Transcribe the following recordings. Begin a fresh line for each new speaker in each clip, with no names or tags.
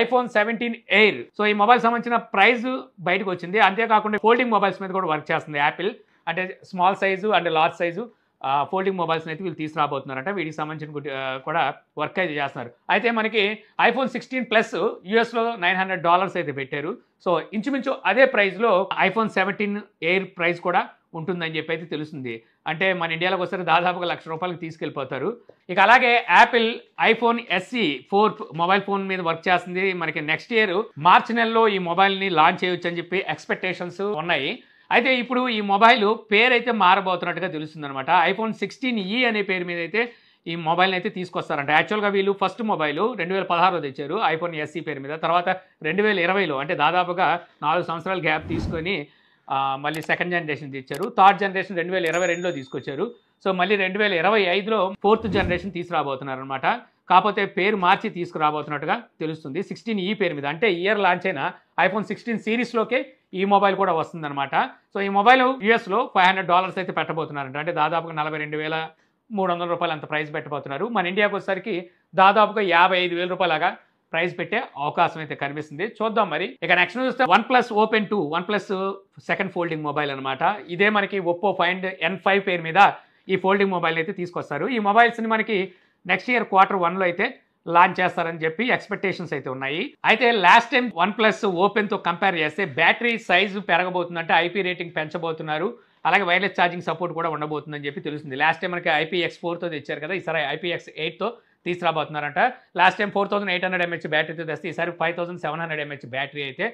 IPhone 17 air. So ఈ mobile సంబంధించిన price బయటకు వచ్చింది. అంతేకాకుండా ఫోల్డింగ్ మొబైల్స్ మీద కూడా వర్క్ చేస్తుంది యాపిల్. అంటే small size and large size folding మొబైల్స్ని అయితే వీళ్ళు తీసుకురాబోతున్నారంట. వీటికి సంబంధించిన కూడా వర్క్ అయితే చేస్తున్నారు. అయితే మనకి ఐఫోన్ 16 ప్లస్ యూఎస్లో $900 అయితే పెట్టారు. సో ఇంచుమించు అదే ప్రైస్లో ఐఫోన్ 17 ఎయిర్ ప్రైస్ కూడా ఉంటుందని చెప్పి అయితే తెలుస్తుంది. అంటే మన ఇండియాలోకి వస్తే దాదాపుగా ₹1,00,000 తీసుకెళ్ళిపోతారు. ఇక అలాగే Apple iPhone SE 4 mobile phone మీద వర్క్ చేస్తుంది. మనకి నెక్స్ట్ ఇయర్ మార్చి నెలలో ఈ మొబైల్ని లాంచ్ చేయొచ్చు అని చెప్పి ఎక్స్పెక్టేషన్స్ ఉన్నాయి. అయితే ఇప్పుడు ఈ మొబైల్ పేరు అయితే మారబోతున్నట్టుగా తెలుస్తుంది అనమాట. ఐఫోన్ 16E అనే పేరు మీద అయితే ఈ మొబైల్ని అయితే తీసుకొస్తారంట. యాక్చువల్గా వీళ్ళు ఫస్ట్ మొబైల్ 2016లో తెచ్చారు ఐఫోన్ SE పేరు మీద. తర్వాత 2020లో అంటే దాదాపుగా 4 సంవత్సరాల గ్యాప్ తీసుకొని మళ్ళీ సెకండ్ జనరేషన్ తెచ్చారు. థర్డ్ జనరేషన్ 2022లో తీసుకొచ్చారు. సో మళ్ళీ 2025లో 4th జనరేషన్ తీసుకురాబోతున్నారు అనమాట. కాకపోతే పేరు మార్చి తీసుకురాబోతున్నట్టుగా తెలుస్తుంది 16E పేరు మీద. అంటే ఇయర్ లాంచ్ అయిన ఐఫోన్ 16 సిరీస్లోకే ఈ మొబైల్ కూడా వస్తుందన్నమాట. సో ఈ మొబైల్ యూఎస్లో $500 అయితే పెట్టబోతున్నారంట. అంటే దాదాపుగా $42,300 అంత ప్రైస్ పెట్టబోతున్నారు. మన ఇండియాకి వచ్చేసరికి దాదాపుగా $55,000 ప్రైస్ పెట్టే అవకాశం అయితే కనిపిస్తుంది. చూద్దాం మరి. ఇక నెక్స్ట్ చూస్తే OnePlus Open 2 OnePlus second folding mobile అనమాట. ఇదే మనకి ఒప్పో Find N5 పేరు మీద ఈ ఫోల్డింగ్ మొబైల్ అయితే తీసుకొస్తారు. ఈ మొబైల్స్ని మనకి నెక్స్ట్ ఇయర్ Q1లో అయితే లాంచ్ చేస్తారని చెప్పి ఎక్స్పెక్టేషన్స్ అయితే ఉన్నాయి. అయితే లాస్ట్ టైం OnePlus Openతో కంపేర్ చేస్తే బ్యాటరీ సైజు పెరగబోతుందంటే IP రేటింగ్ పెంచబోతున్నారు. అలాగే వైర్లెస్ ఛార్జింగ్ సపోర్ట్ కూడా ఉండబోతుందని చెప్పి తెలుస్తుంది. లాస్ట్ టైం మనకి IPX4తో తెచ్చారు కదా, ఈసారి IPX8తో తీసుకురాబోతున్నారంట. లాస్ట్ టైం 4800 mAh బ్యాటరీతో తెస్తే ఈసారి 5700 mAh బ్యాటరీ అయితే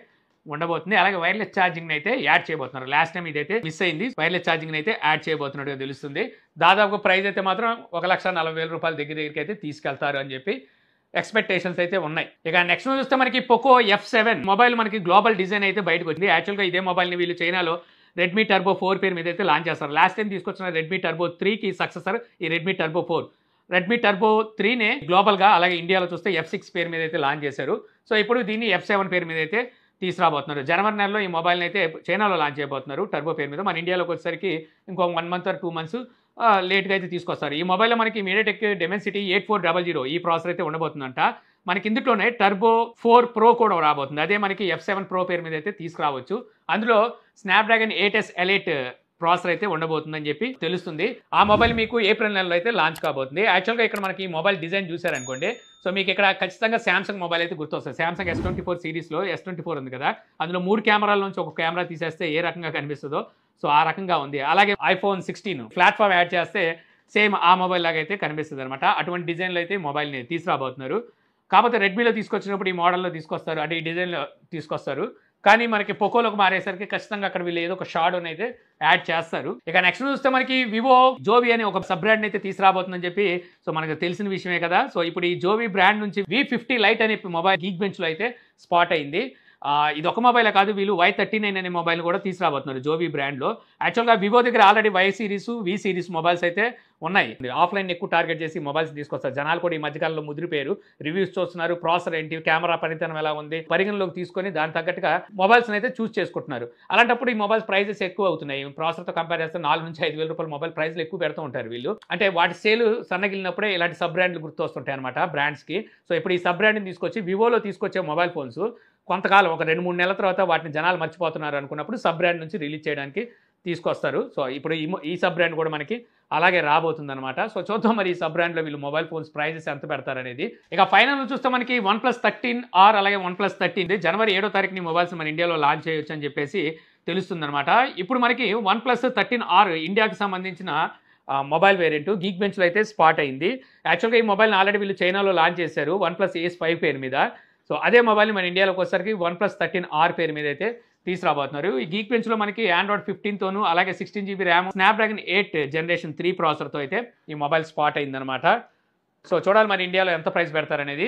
ఉండబోతుంది. అలాగే వైర్లెస్ ఛార్జింగ్ అయితే యాడ్ చేయబోతున్నారు. లాస్ట్ టైం ఇదైతే మిస్ అయింది. వైర్లెస్ ఛార్జింగ్ అయితే యాడ్ చేయబోతున్నట్టుగా తెలుస్తుంది. దాదాపు ప్రైస్ అయితే మాత్రం $1,40,000 దగ్గరికి అయితే తీసుకెళ్తారు అని చెప్పి ఎక్స్పెక్టేషన్స్ అయితే ఉన్నాయి. ఇక నెక్స్ట్ చూస్తే మనకి పోకో F7 మొబైల్ మనకి గ్లోబల్ డిజైన్ అయితే బయటకు వచ్చింది. యాక్చువల్గా ఇదే మొబైల్ని వీళ్ళు చైనాలో రెడ్మీ టర్బో 4 పేరు మీద అయితే లాంచ్ చేస్తారు. లాస్ట్ టైం తీసుకొచ్చిన రెడ్మీ టర్బో 3కి సక్సెసర్ ఈ రెడ్మీ టర్బో 4. రెడ్మీ టర్బో 3నే గ్లోబల్గా అలాగే ఇండియాలో చూస్తే F6 పేరు మీద అయితే లాంచ్ చేశారు. సో ఇప్పుడు దీన్ని F7 పేరు మీద అయితే తీసుకురాబోతున్నారు. జనవరి నెలలో ఈ మొబైల్ని అయితే చైనాలో లాంచ్ చేయబోతున్నారు టర్బో పేరు మీద. మన ఇండియాలోకి వచ్చేసరికి ఇంకో 1 month or 2 months లేట్గా అయితే తీసుకొస్తారు. ఈ మొబైల్లో మనకి మీడియాటెక్ డెమెన్సిటీ 8400 ఈ ప్రాసెసర్ అయితే ఉండబోతుందంట. మనకి ఇందులోనే టర్బో 4 Pro కూడా రాబోతుంది. అదే మనకి F7 Pro పేరు మీద అయితే తీసుకురావచ్చు. అందులో స్నాప్డ్రాగన్ 8S Elite ప్రాసెసర్ అయితే ఉండబోతుందని చెప్పి తెలుస్తుంది. ఆ మొబైల్ మీకు ఏప్రిల్ నెలలో అయితే లాంచ్ కాబోతుంది. యాక్చువల్గా ఇక్కడ మనకి ఈ మొబైల్ డిజైన్ చూసారనుకోండి, సో మీకు ఇక్కడ ఖచ్చితంగా శాంసంగ్ మొబైల్ అయితే గుర్తొస్తుంది. శాంసంగ్ S24 సిరీస్లో S24 ఉంది కదా, అందులో 3 కెమెరాల నుంచి ఒక కెమెరా తీసేస్తే ఏ రకంగా కనిపిస్తుందో సో ఆ రకంగా ఉంది. అలాగే ఐఫోన్ 16 ప్లాట్ఫామ్ యాడ్ చేస్తే సేమ్ ఆ మొబైల్ లాగా అయితే కనిపిస్తుంది అనమాట. అటువంటి డిజైన్లో అయితే మొబైల్ని తీసుకురాబోతున్నారు. కాకపోతే రెడ్మీలో తీసుకొచ్చినప్పుడు ఈ మోడల్లో తీసుకొస్తారు, అంటే ఈ డిజైన్లో తీసుకొస్తారు. కానీ మనకి పోకోలోకి మారేసరికి ఖచ్చితంగా అక్కడ వీళ్ళు ఏదో ఒక షాడోని అయితే యాడ్ చేస్తారు. ఇక నెక్స్ట్ చూస్తే మనకి వివో జోవి అనే ఒక సబ్ బ్రాండ్ అయితే తీసుకురాబోతుందని చెప్పి సో మనకు తెలిసిన విషయమే కదా. సో ఇప్పుడు ఈ జోవి బ్రాండ్ నుంచి V50 Lite అనే మొబైల్ గీక్ బెంచ్లో అయితే స్పాట్ అయింది. ఇది ఒక మొబైలే కాదు, వీళ్ళు Y39 అనే మొబైల్ కూడా తీసుకురాబోతున్నారు జోవి బ్రాండ్లో. యాక్చువల్గా వివో దగ్గర already Y series V series mobiles అయితే ఉన్నాయి. ఆఫ్లైన్ ఎక్కువ టార్గెట్ చేసి మొబైల్స్ తీసుకొస్తారు. జనాలు కూడా ఈ మధ్యకాలంలో ముదిరిపోయారు, రివ్యూస్ చూస్తున్నారు, ప్రాసెసర్ ఏంటి, కెమెరా పనితనం ఎలా ఉంది పరిగణలోకి తీసుకొని దాని తగ్గట్టుగా మొబైల్స్ అయితే చూస్ చేసుకుంటున్నారు. అలాంటప్పుడు ఈ మొబైల్స్ ప్రైజెస్ ఎక్కువ అవుతున్నాయి. ప్రాసెసర్తో కంపేర్ చేస్తే $4,000 నుంచి $5,000 మొబైల్ ప్రైస్లు ఎక్కువ పెడుతూ ఉంటారు వీళ్ళు. అంటే వాటి సేల్ సన్నగిలినప్పుడే ఇలాంటి సబ్ బ్రాండ్లు గుర్తొస్తుంటాయి అనమాట బ్రాండ్స్కి. సో ఇప్పుడు ఈ సబ్ బ్రాండ్ని తీసుకొచ్చి వివోలో తీసుకొచ్చే మొబైల్ ఫోన్స్ కొంతకాలం ఒక 2-3 నెలల తర్వాత వాటిని జనాలు మర్చిపోతున్నారు అనుకున్నప్పుడు సబ్ బ్రాండ్ నుంచి రిలీజ్ చేయడానికి తీసుకొస్తారు. సో ఇప్పుడు ఈ సబ్ బ్రాండ్ కూడా మనకి అలాగే రాబోతుందన్నమాట. సో చూద్దాం మరి ఈ సబ్ బ్రాండ్లో వీళ్ళు మొబైల్ ఫోన్స్ ప్రైజెస్ ఎంత పెడతారనేది. ఇక ఫైనల్ చూస్తే మనకి OnePlus 13R అలాగే OnePlus 13 జనవరి 7వ తారీఖుని మొబైల్స్ మన ఇండియాలో లాంచ్ చేయొచ్చు అని చెప్పేసి తెలుస్తుందన్నమాట. ఇప్పుడు మనకి OnePlus 13R ఇండియాకి సంబంధించిన మొబైల్ వేరియంట్ గీక్ బెంచ్లో అయితే స్పాట్ అయింది. యాక్చువల్గా ఈ మొబైల్ని ఆల్రెడీ వీళ్ళు చైనాలో లాంచ్ చేశారు OnePlus Ace 5 పేరు మీద. సో అదే మొబైల్ని మన ఇండియాలోకి వచ్చేసరికి OnePlus 13R పేరు మీద అయితే తీసుకురాబోతున్నారు. ఈ గీక్ బెంచ్లో మనకి Android 15తోనూ అలాగే 16GB ర్యామ్ స్నాప్డ్రాగన్ 8 Gen 3 ప్రాసెసర్తో అయితే ఈ మొబైల్ స్పాట్ అయిందనమాట. సో చూడాలి మరి ఇండియాలో ఎంత ప్రైస్ పెడతారనేది.